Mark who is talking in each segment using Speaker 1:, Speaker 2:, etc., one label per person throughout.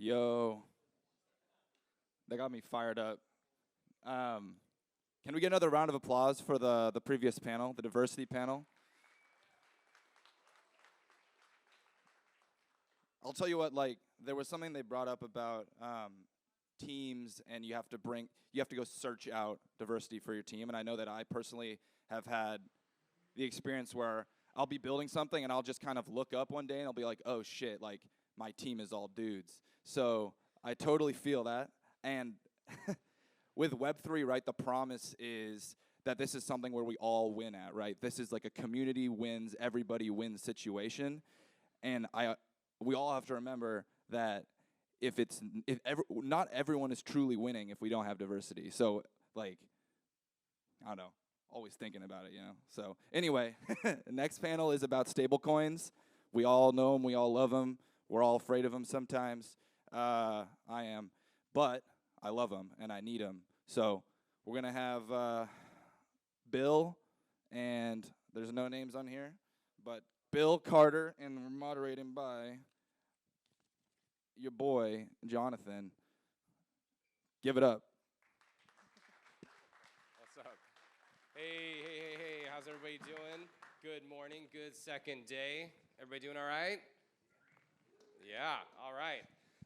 Speaker 1: Yo, that got me fired up. Can we get another round of applause for the previous panel, the diversity panel? I'll tell you what, like, there was something they brought up about teams, and you have to go search out diversity for your team. And I know that I personally have had the experience where I'll be building something and I'll just kind of look up one day and I'll be like, oh shit, like my team is all dudes. So I totally feel that. And with Web3, right, the promise is that this is something where we all win at, right? This is like a community wins, everybody wins situation. And we all have to remember that not everyone is truly winning if we don't have diversity. So, like, I don't know, always thinking about it, you know? So, anyway, the next panel is about stablecoins. We all know them, we all love them. We're all afraid of them sometimes. I am. But I love them, and I need them. So, we're going to have Bill, and there's no names on here, but Bill Carter, and we're moderating by your boy, Jonathan. Give it up.
Speaker 2: What's up? Hey, how's everybody doing? Good morning, good second day. Everybody doing all right? Yeah, all right.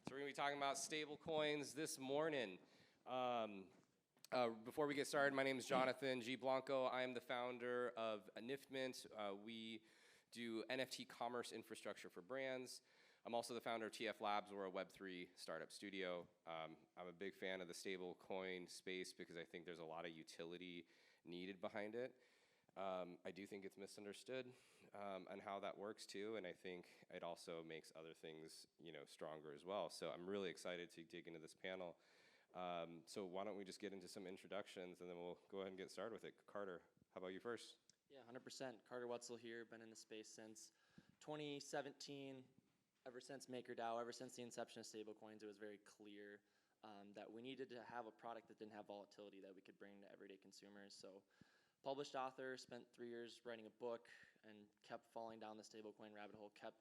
Speaker 2: So we're going to be talking about stable coins this morning. Before we get started, my name is Jonathan G. Blanco. I am the founder of Niftmint. We do NFT commerce infrastructure for brands. I'm also the founder of TF Labs. We're a Web3 startup studio. I'm a big fan of the stable coin space because I think there's a lot of utility needed behind it. I do think it's misunderstood on how that works too, and I think it also makes other things, stronger as well. So I'm really excited to dig into this panel. So why don't we just get into some introductions, and then we'll go ahead and get started with it. Carter, how about you first?
Speaker 3: Yeah, 100%. Carter Woetzel here, been in the space since 2017. Ever since MakerDAO, ever since the inception of stablecoins, it was very clear that we needed to have a product that didn't have volatility that we could bring to everyday consumers. So, published author, spent 3 years writing a book, and kept falling down the stablecoin rabbit hole, kept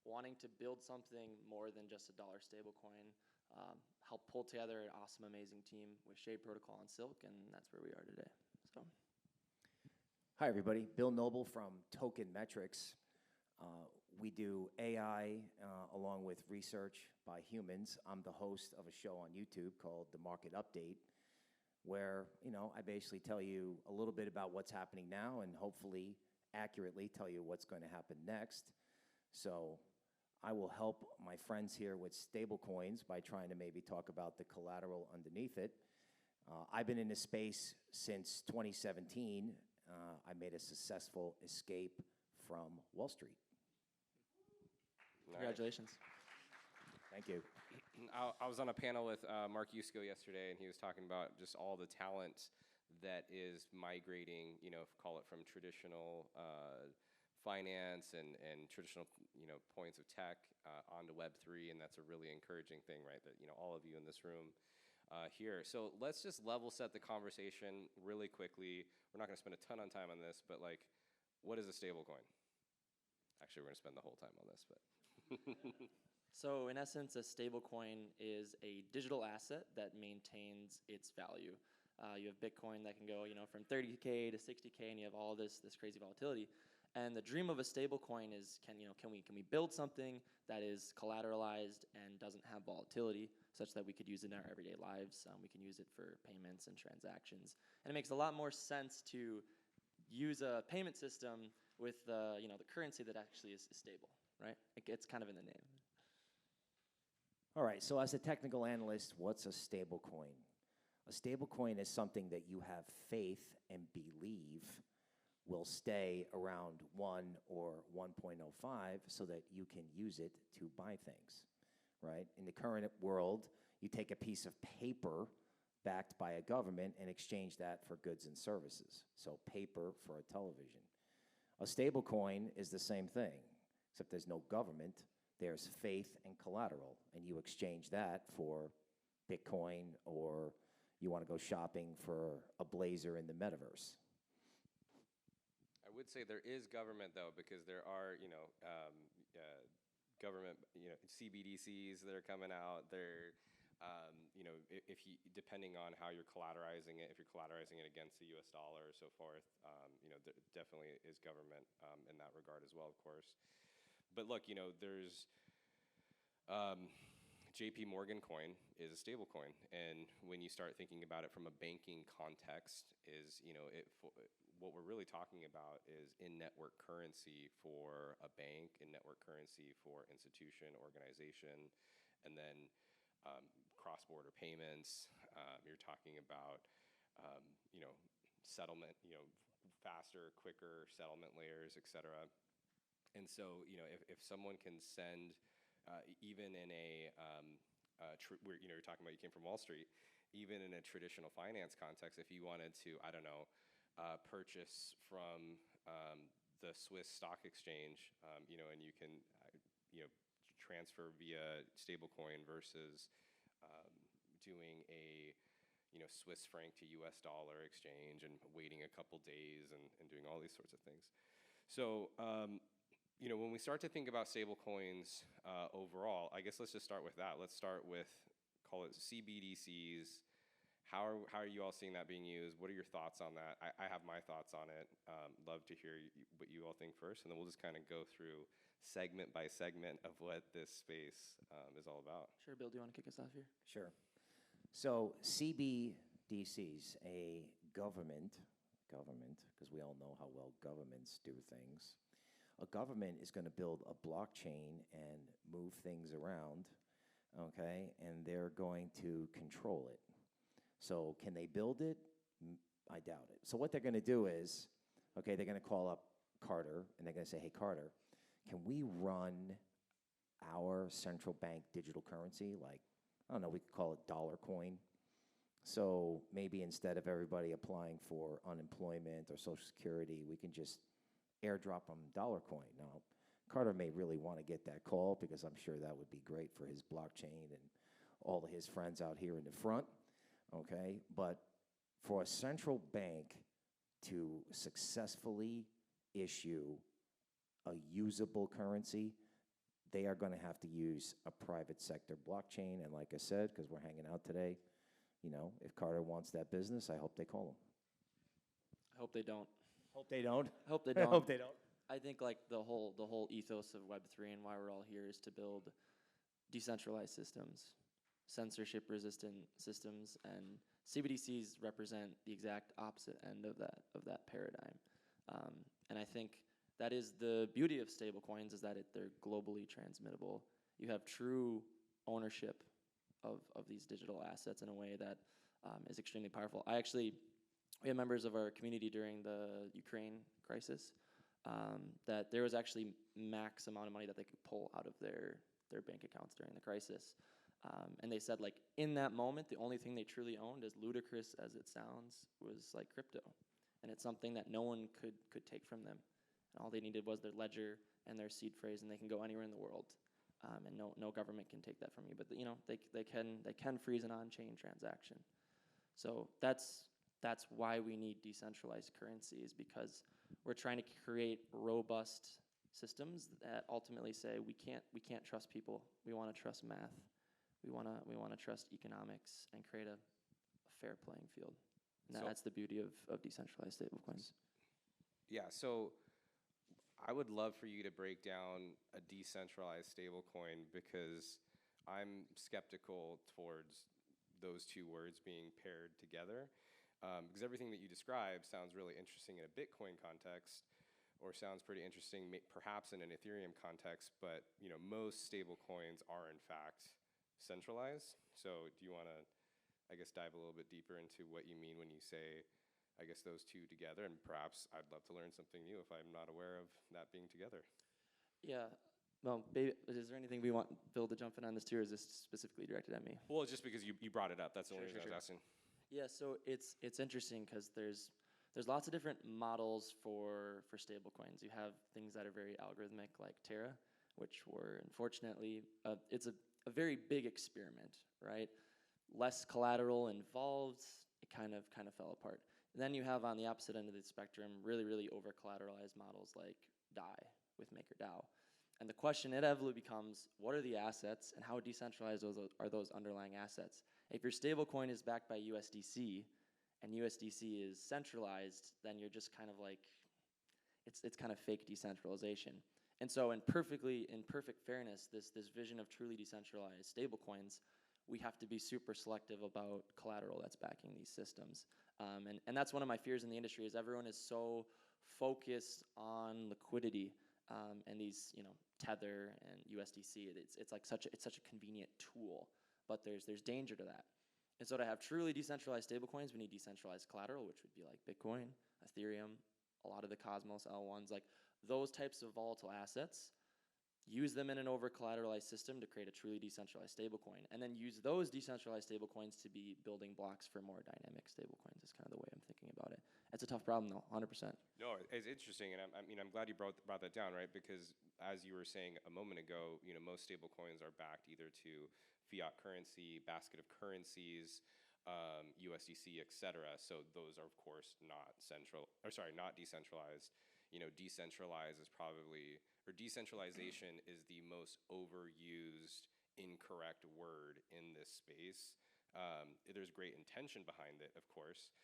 Speaker 3: wanting to build something more than just a dollar stablecoin, helped pull together an awesome, amazing team with Shade Protocol and Silk, and that's where we are today. So,
Speaker 4: hi, everybody. Bill Noble from Token Metrics. We do AI along with research by humans. I'm the host of a show on YouTube called The Market Update, where I basically tell you a little bit about what's happening now and hopefully accurately tell you what's going to happen next. So I will help my friends here with stablecoins by trying to maybe talk about the collateral underneath it. I've been in this space since 2017. I made a successful escape from Wall Street.
Speaker 3: Congratulations.
Speaker 4: Thank you.
Speaker 2: I was on a panel with Mark Yusko yesterday, and he was talking about just all the talent that is migrating, call it from traditional finance and traditional, points of tech onto Web3, and that's a really encouraging thing, right, that, all of you in this room here. So let's just level set the conversation really quickly. We're not going to spend a ton of time on this, but, like, what is a stablecoin? Actually, we're going to spend the whole time on this, but...
Speaker 3: So in essence, a stablecoin is a digital asset that maintains its value. You have Bitcoin that can go, from 30K to 60K, and you have all this crazy volatility. And the dream of a stablecoin is, can we build something that is collateralized and doesn't have volatility, such that we could use it in our everyday lives. We can use it for payments and transactions, and it makes a lot more sense to use a payment system with the currency that actually is stable, right? It's kind of in the name.
Speaker 4: All right, so as a technical analyst, what's a stable coin? A stable coin is something that you have faith and believe will stay around 1 or 1.05 so that you can use it to buy things, right? In the current world, you take a piece of paper backed by a government and exchange that for goods and services. So paper for a television. A stable coin is the same thing, except there's no government. There's faith and collateral, and you exchange that for Bitcoin, or you want to go shopping for a blazer in the metaverse.
Speaker 2: I would say there is government, though, because there are, government, CBDCs that are coming out. They're, if you, depending on how you're collateralizing it, if you're collateralizing it against the U.S. dollar or so forth, there definitely is government in that regard as well, of course. But look, there's JP Morgan coin is a stable coin, and when you start thinking about it from a banking context, what we're really talking about is in-network currency for a bank, in-network currency for institution, organization, and then cross-border payments. You're talking about settlement, faster, quicker settlement layers, et cetera. And so, if someone can send, even in you're talking about you came from Wall Street, even in a traditional finance context, if you wanted to, I don't know, purchase from the Swiss stock exchange, and you can, transfer via stablecoin versus doing a, Swiss franc to U.S. dollar exchange and waiting a couple days and doing all these sorts of things. So, when we start to think about stablecoins overall, I guess let's just start with that. Let's start with, call it CBDCs. How are you all seeing that being used? What are your thoughts on that? I have my thoughts on it. Love to hear what you all think first, and then we'll just kind of go through segment by segment of what this space is all about.
Speaker 3: Sure, Bill, do you want to kick us off here?
Speaker 4: Sure. So CBDCs, a government, because we all know how well governments do things. A government is going to build a blockchain and move things around, okay, and they're going to control it. So can they build it? I doubt it. So what they're going to do is, okay, they're going to call up Carter, and they're going to say, hey, Carter, can we run our central bank digital currency? Like, I don't know, we could call it dollar coin. So maybe instead of everybody applying for unemployment or Social Security, we can just airdrop them dollar coin. Now, Carter may really want to get that call because I'm sure that would be great for his blockchain and all of his friends out here in the front, okay? But for a central bank to successfully issue a usable currency, they are going to have to use a private sector blockchain. And like I said, because we're hanging out today, if Carter wants that business, I hope they call him.
Speaker 3: I hope they don't.
Speaker 4: Hope they don't.
Speaker 3: I hope they
Speaker 4: I
Speaker 3: don't.
Speaker 4: hope they don't.
Speaker 3: I think like the whole ethos of Web3 and why we're all here is to build decentralized systems, censorship-resistant systems, and CBDCs represent the exact opposite end of that paradigm. And I think that is the beauty of stablecoins, is that they're globally transmittable. You have true ownership of these digital assets in a way that is extremely powerful. We had members of our community during the Ukraine crisis that there was actually max amount of money that they could pull out of their bank accounts during the crisis. And they said, like, in that moment, the only thing they truly owned, as ludicrous as it sounds, was like crypto. And it's something that no one could take from them. And all they needed was their ledger and their seed phrase, and they can go anywhere in the world. And no government can take that from you. But they can freeze an on-chain transaction. So that's why we need decentralized currencies, because we're trying to create robust systems that ultimately say we can't trust people. We want to trust math. We want to trust economics and create a fair playing field. And that's the beauty of decentralized stablecoins.
Speaker 2: Yeah, so I would love for you to break down a decentralized stablecoin, because I'm skeptical towards those two words being paired together. Because everything that you describe sounds really interesting in a Bitcoin context, or sounds pretty interesting perhaps in an Ethereum context, but most stablecoins are in fact centralized. So do you want to, I guess, dive a little bit deeper into what you mean when you say, I guess, those two together? And perhaps I'd love to learn something new if I'm not aware of that being together.
Speaker 3: Yeah. Well, is there anything we want Bill to jump in on this too, or is this specifically directed at me?
Speaker 2: Well, just because you brought it up, that's the only reason I was asking.
Speaker 3: Yeah, so it's interesting because there's lots of different models for stablecoins. You have things that are very algorithmic, like Terra, which were unfortunately it's a very big experiment, right? Less collateral involved, it kind of fell apart. And then you have on the opposite end of the spectrum really over collateralized models like DAI with MakerDAO. And the question inevitably becomes, what are the assets and how decentralized are those underlying assets? If your stablecoin is backed by USDC and USDC is centralized, then you're just kind of like, it's kind of fake decentralization. And so in perfect fairness, this vision of truly decentralized stablecoins, we have to be super selective about collateral that's backing these systems. And that's one of my fears in the industry is everyone is so focused on liquidity and these, Tether and USDC. It's such a convenient tool, but there's danger to that. And so to have truly decentralized stablecoins, we need decentralized collateral, which would be like Bitcoin, Ethereum, a lot of the Cosmos L1s, like those types of volatile assets. Use them in an over-collateralized system to create a truly decentralized stablecoin, and then use those decentralized stablecoins to be building blocks for more dynamic stablecoins is kind of the way I'm thinking about it. It's a tough problem, though, 100%.
Speaker 2: No, it's interesting, and I'm glad you brought that down, right? Because as you were saying a moment ago, most stablecoins are backed either to fiat currency, basket of currencies, USDC, et cetera. So those are, of course, not decentralized. Decentralized is probably, or decentralization is the most overused, incorrect word in this space. There's great intention behind it, of course,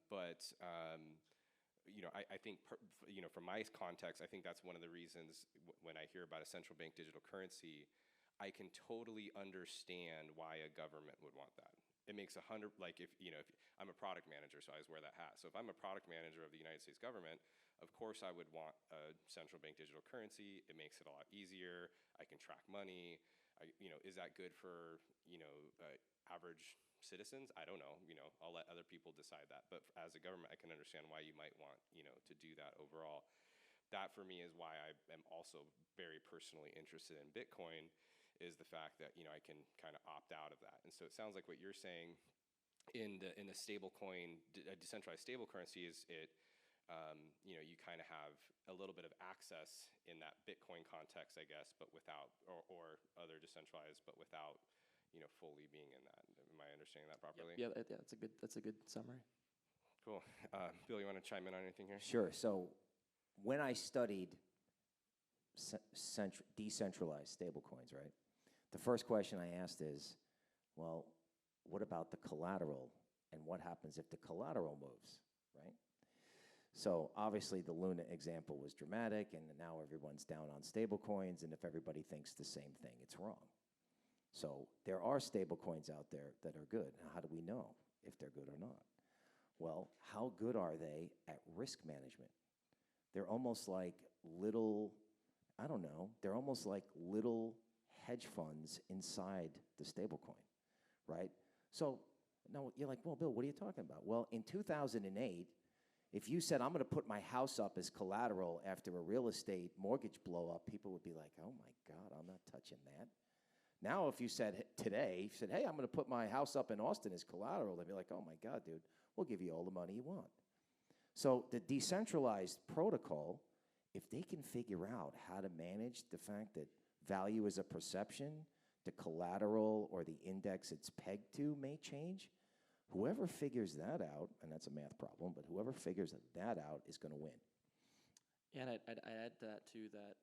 Speaker 2: but I think, from my context, I think that's one of the reasons when I hear about a central bank digital currency, I can totally understand why a government would want that. It makes if I'm a product manager, so I always wear that hat. So if I'm a product manager of the United States government, of course I would want a central bank digital currency. It makes it a lot easier. I can track money. Is that good for, average citizens? I don't know. I'll let other people decide that. But as a government, I can understand why you might want, to do that overall. That for me is why I am also very personally interested in Bitcoin, is the fact that I can kind of opt out of that. And so it sounds like what you're saying in the stablecoin, a decentralized stable currency is you kind of have a little bit of access in that Bitcoin context, I guess, but without, or other decentralized, but without fully being in that. Am I understanding that properly?
Speaker 3: Yeah, that's a good summary.
Speaker 2: Cool. Bill, you want to chime in on anything here?
Speaker 4: Sure. So when I studied decentralized stablecoins, right, the first question I asked is, well, what about the collateral, and what happens if the collateral moves, right? So obviously the Luna example was dramatic, and now everyone's down on stablecoins, and if everybody thinks the same thing, it's wrong. So there are stablecoins out there that are good. Now, how do we know if they're good or not? Well, how good are they at risk management? They're almost like little, they're almost like little hedge funds inside the stablecoin, right? So now you're like, well, Bill, what are you talking about? Well, in 2008, if you said, I'm going to put my house up as collateral after a real estate mortgage blow up, people would be like, oh my God, I'm not touching that. Now, if you said today, hey, I'm going to put my house up in Austin as collateral, they'd be like, oh my God, dude, we'll give you all the money you want. So the decentralized protocol, if they can figure out how to manage the fact that value is a perception, the collateral or the index it's pegged to may change, whoever figures that out, and that's a math problem, but whoever figures that out is going to win.
Speaker 3: Yeah, and I'd add that too, that,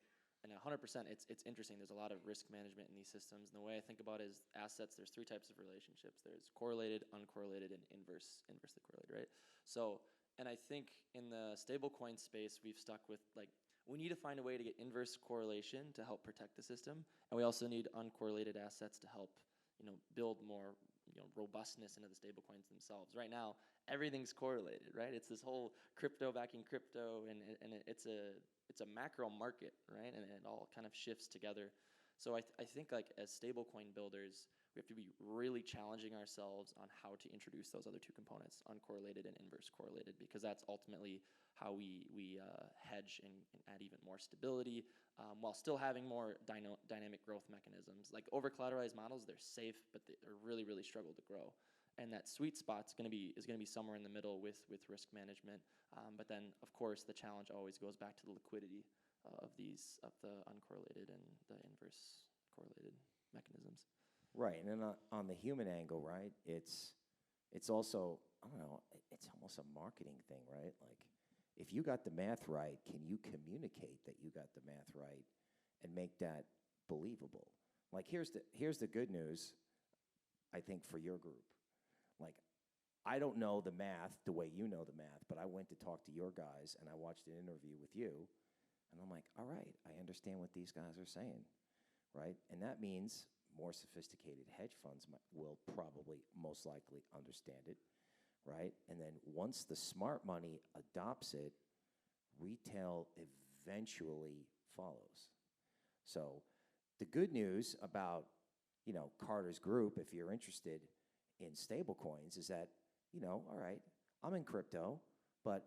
Speaker 3: and 100%, it's interesting. There's a lot of risk management in these systems, and the way I think about it is assets, there's three types of relationships. There's correlated, uncorrelated, and inversely correlated, right? So, and I think in the stablecoin space, we've stuck with, like, we need to find a way to get inverse correlation to help protect the system, and we also need uncorrelated assets to help, build more, robustness into the stablecoins themselves. Right now, everything's correlated, right? It's this whole crypto backing crypto, and it's a macro market, right? And it all kind of shifts together. So I think, like, as stablecoin builders, we have to be really challenging ourselves on how to introduce those other two components, uncorrelated and inverse correlated, because that's ultimately how we hedge and add even more stability, while still having more dynamic growth mechanisms. Like over-collateralized models, they're safe, but they really, really struggle to grow. And that sweet spot is going to be somewhere in the middle with risk management. But then, of course, the challenge always goes back to the liquidity of the uncorrelated and the inverse correlated mechanisms.
Speaker 4: Right, and then on the human angle, right, it's also, it's almost a marketing thing, right? Like, if you got the math right, can you communicate that you got the math right and make that believable. Like, here's the good news, I think, for your group. Like, I don't know the math the way you know the math, but I went to talk to your guys, and I watched an interview with you, and I'm like, all right, I understand what these guys are saying, right? And that means more sophisticated hedge funds will probably most likely understand it, right? And then once the smart money adopts it, retail eventually follows. So the good news about, Carter's group, if you're interested in stablecoins, is that, all right, I'm in crypto, but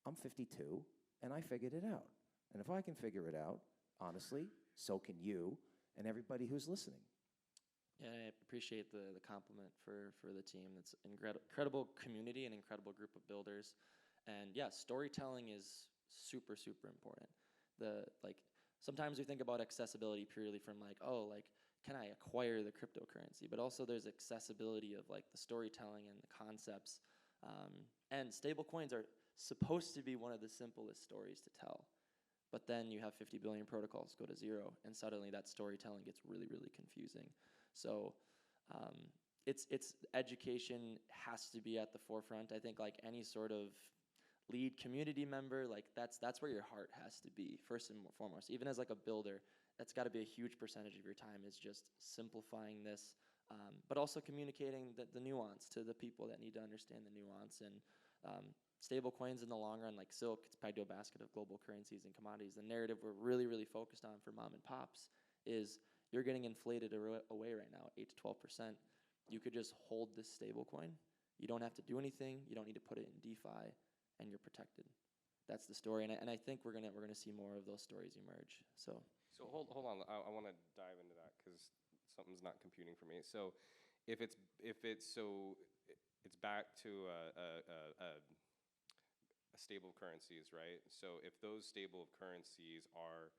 Speaker 4: I'm 52 and I figured it out. And if I can figure it out, honestly, so can you and everybody who's listening.
Speaker 3: Yeah, I appreciate the compliment for the team. It's incredible community and incredible group of builders. And yeah, storytelling is super, super important. Sometimes we think about accessibility purely from can I acquire the cryptocurrency? But also there's accessibility of the storytelling and the concepts. And stablecoins are supposed to be one of the simplest stories to tell. But then you have 50 billion protocols go to zero, and suddenly that storytelling gets really, really confusing. So it's education has to be at the forefront. I think any sort of lead community member, that's where your heart has to be first and foremost. Even as a builder, that's got to be a huge percentage of your time is just simplifying this, but also communicating the nuance to the people that need to understand the nuance. And stable coins in the long run, like Silk, it's pegged to a basket of global currencies and commodities. The narrative we're really, really focused on for mom and pops is you're getting inflated away right now, 8 to 12%. You could just hold this stable coin. You don't have to do anything. You don't need to put it in DeFi, and you're protected. That's the story, and I think we're gonna see more of those stories emerge. So
Speaker 2: hold on, I want to dive into that because something's not computing for me. So if it's back to a stable currencies, right? So if those stable currencies are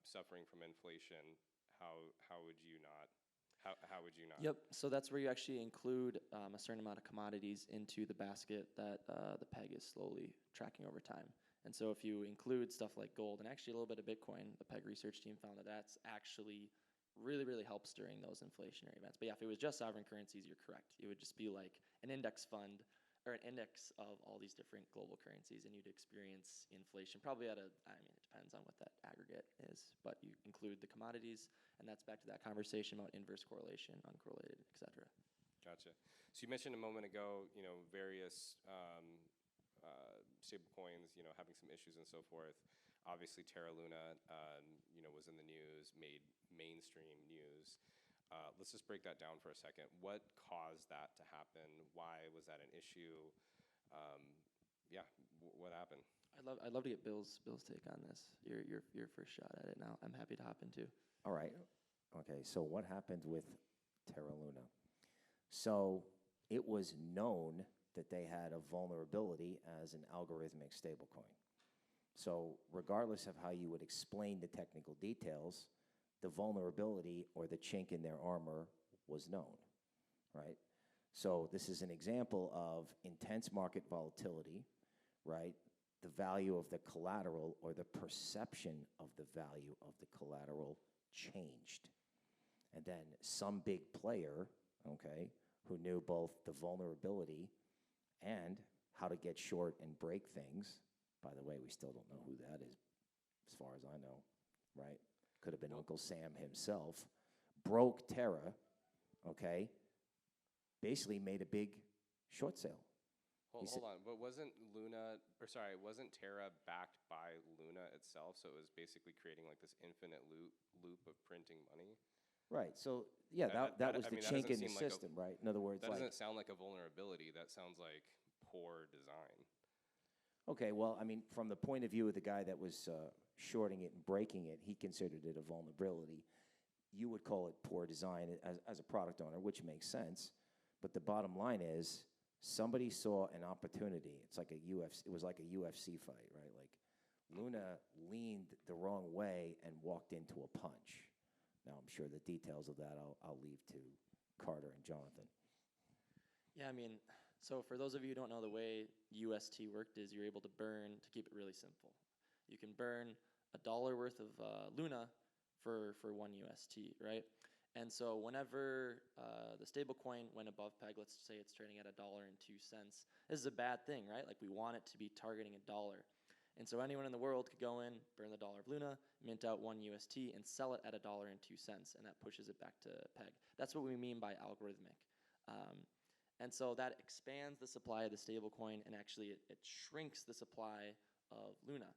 Speaker 2: suffering from inflation, how would you not? How would you not?
Speaker 3: Yep. So that's where you actually include a certain amount of commodities into the basket that the peg is slowly tracking over time. And so if you include stuff like gold and actually a little bit of Bitcoin, the peg research team found that that's actually really, really helps during those inflationary events. But yeah, if it was just sovereign currencies, you're correct. It would just be like an index fund or an index of all these different global currencies, and you'd experience inflation probably it depends on what that aggregate is, but you include the commodities, and that's back to that conversation about inverse correlation, uncorrelated, et cetera.
Speaker 2: Gotcha. So you mentioned a moment ago, various stable coins, having some issues and so forth. Obviously, Terra Luna, was in the news, made mainstream news. Let's just break that down for a second. What caused that to happen? Why was that an issue? What happened?
Speaker 3: I'd love to get Bill's take on this. Your first shot at it now. I'm happy to hop in too.
Speaker 4: All right. Okay, so what happened with Terra Luna? So it was known that they had a vulnerability as an algorithmic stablecoin. So regardless of how you would explain the technical details, the vulnerability or the chink in their armor was known, right? So this is an example of intense market volatility, right? The value of the collateral or the perception of the value of the collateral changed. And then some big player, okay, who knew both the vulnerability and how to get short and break things. By the way, we still don't know who that is, as far as I know, right? Could have been Uncle Sam himself. Broke Terra, okay? Basically made a big short sale.
Speaker 2: Hold on, but wasn't Terra backed by Luna itself? So it was basically creating like this infinite loop of printing money?
Speaker 4: Right, so yeah, that was the chink in the system, right? In other words,
Speaker 2: that doesn't sound like a vulnerability. That sounds like poor design.
Speaker 4: Okay, well, from the point of view of the guy that was shorting it and breaking it, he considered it a vulnerability. You would call it poor design as a product owner, which makes sense. But the bottom line is, somebody saw an opportunity. It was like a UFC fight, right? Like Luna leaned the wrong way and walked into a punch. Now, I'm sure the details of that I'll leave to Carter and Jonathan.
Speaker 3: Yeah, so for those of you who don't know, the way UST worked is you're able to burn, to keep it really simple. You can burn $1 worth of Luna for 1 UST, right? And so whenever the stablecoin went above peg, let's say it's trading at $1.02, this is a bad thing, right? Like we want it to be targeting $1. And so anyone in the world could go in, burn the dollar of Luna, mint out 1 UST, and sell it at $1.02, and that pushes it back to peg. That's what we mean by algorithmic. And so that expands the supply of the stablecoin, and actually it shrinks the supply of Luna.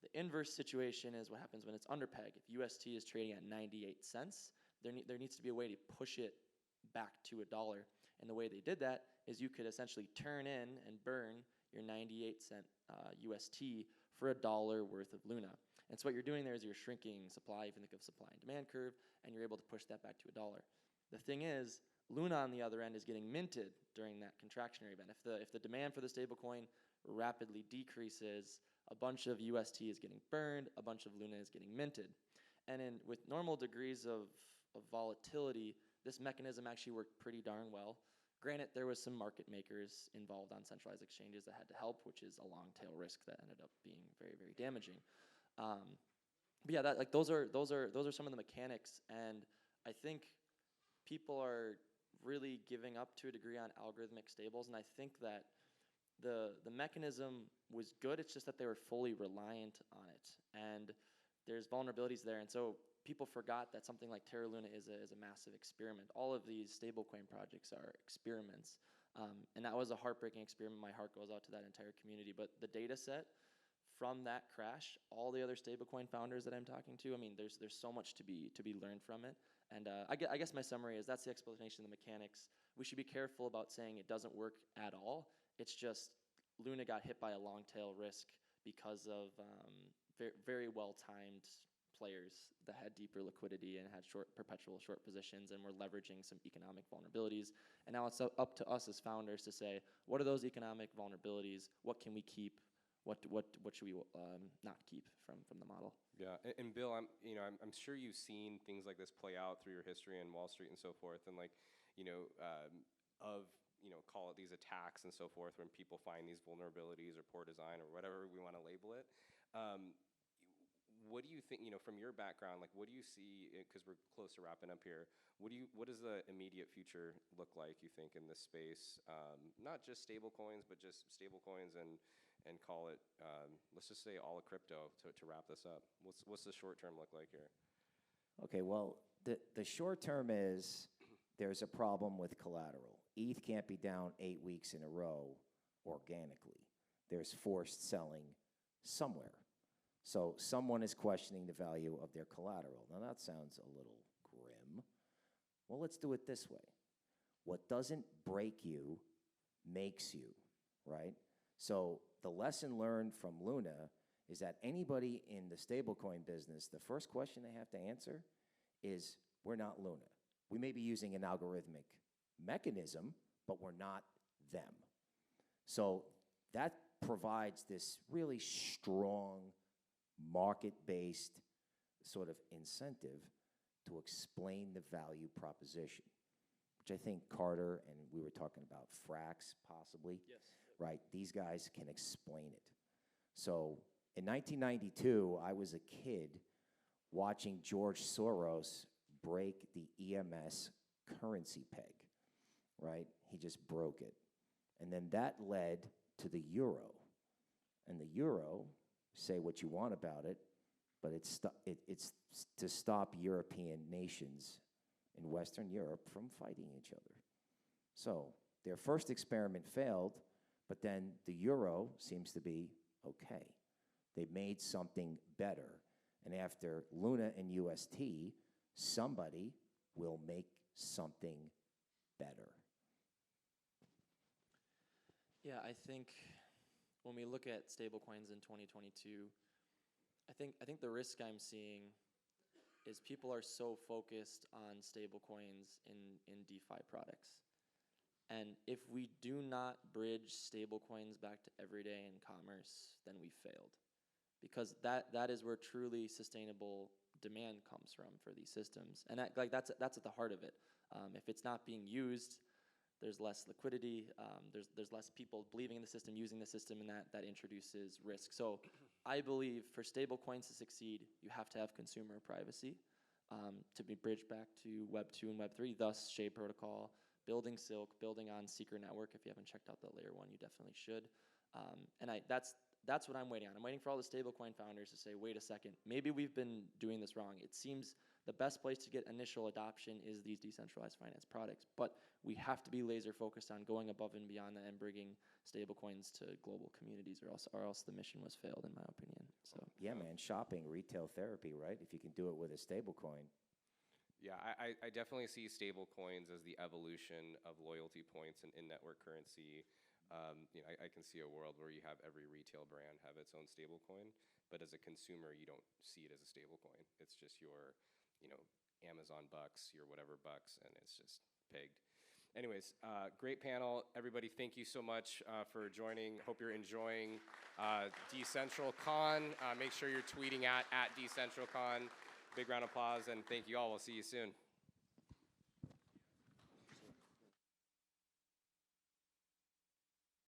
Speaker 3: The inverse situation is what happens when it's under peg. If UST is trading at 98 cents, there needs to be a way to push it back to $1. And the way they did that is you could essentially turn in and burn your 98-cent UST for $1 worth of Luna. And so what you're doing there is you're shrinking supply, if you think of supply and demand curve, and you're able to push that back to $1. The thing is, Luna on the other end is getting minted during that contractionary event. If the demand for the stablecoin rapidly decreases, a bunch of UST is getting burned, a bunch of Luna is getting minted. And with normal degrees of volatility, this mechanism actually worked pretty darn well. Granted, there was some market makers involved on centralized exchanges that had to help, which is a long tail risk that ended up being very, very damaging. But yeah, those are some of the mechanics, and I think people are really giving up to a degree on algorithmic stables, and I think that the mechanism was good. It's just that they were fully reliant on it, and there's vulnerabilities there. And so people forgot that something like Terra Luna is a massive experiment. All of these stablecoin projects are experiments, and that was a heartbreaking experiment. My heart goes out to that entire community. But the data set from that crash, all the other stablecoin founders that I'm talking to, I mean, there's so much to be learned from it. And I guess my summary is that's the explanation of the mechanics. We should be careful about saying it doesn't work at all. It's just Luna got hit by a long tail risk because of very well-timed players that had deeper liquidity and had perpetual short positions and were leveraging some economic vulnerabilities. And now it's up to us as founders to say, what are those economic vulnerabilities? What can we keep? What should we not keep from the model?
Speaker 2: Yeah, and Bill, I'm sure you've seen things like this play out through your history in Wall Street and so forth, and call it these attacks and so forth, when people find these vulnerabilities or poor design or whatever we want to label it. What do you think, from your background, like what do you see, because we're close to wrapping up here, what does the immediate future look like, you think, in this space? Not just stablecoins, but just stablecoins and call it, let's just say all of crypto to wrap this up. What's the short term look like here?
Speaker 4: Okay, well, the short term is there's a problem with collateral. ETH can't be down 8 weeks in a row organically. There's forced selling somewhere. So someone is questioning the value of their collateral. Now that sounds a little grim. Well, let's do it this way. What doesn't break you makes you, right? So the lesson learned from Luna is that anybody in the stablecoin business, the first question they have to answer is, we're not Luna. We may be using an algorithmic mechanism, but we're not them. So that provides this really strong market-based sort of incentive to explain the value proposition, which I think Carter, and we were talking about Frax possibly.
Speaker 3: Yes.
Speaker 4: Right, these guys can explain it. So in 1992, I was a kid watching George Soros break the EMS currency peg, right? He just broke it. And then that led to the euro. And the euro, say what you want about it, but it's to stop European nations in Western Europe from fighting each other. So their first experiment failed, but then the euro seems to be okay. They made something better. And after Luna and UST, somebody will make something better.
Speaker 3: Yeah, I think when we look at stablecoins in 2022, I think the risk I'm seeing is people are so focused on stablecoins in DeFi products. And if we do not bridge stablecoins back to everyday and commerce, then we failed. Because that is where truly sustainable demand comes from for these systems. And that's at the heart of it. If it's not being used, there's less liquidity, there's less people believing in the system, using the system, and that introduces risk. So I believe for stablecoins to succeed, you have to have consumer privacy to be bridged back to Web 2 and Web 3, thus Shade Protocol, building Silk, building on Secret Network. If you haven't checked out the layer 1, you definitely should. And that's what I'm waiting on. I'm waiting for all the stablecoin founders to say, wait a second, maybe we've been doing this wrong. It seems the best place to get initial adoption is these decentralized finance products, but we have to be laser focused on going above and beyond that and bringing stablecoins to global communities, or else the mission was failed, in my opinion. So
Speaker 4: Yeah, man, shopping, retail therapy, right? If you can do it with a stablecoin.
Speaker 2: Yeah, I definitely see stablecoins as the evolution of loyalty points and in-network currency. I can see a world where you have every retail brand have its own stablecoin, but as a consumer, you don't see it as a stablecoin. It's just your, Amazon bucks, your whatever bucks, and it's just pegged. Anyways, great panel. Everybody, thank you so much for joining. Hope you're enjoying DecentralCon. Make sure you're tweeting at DecentralCon. Big round of applause, and thank you all. We'll see you soon.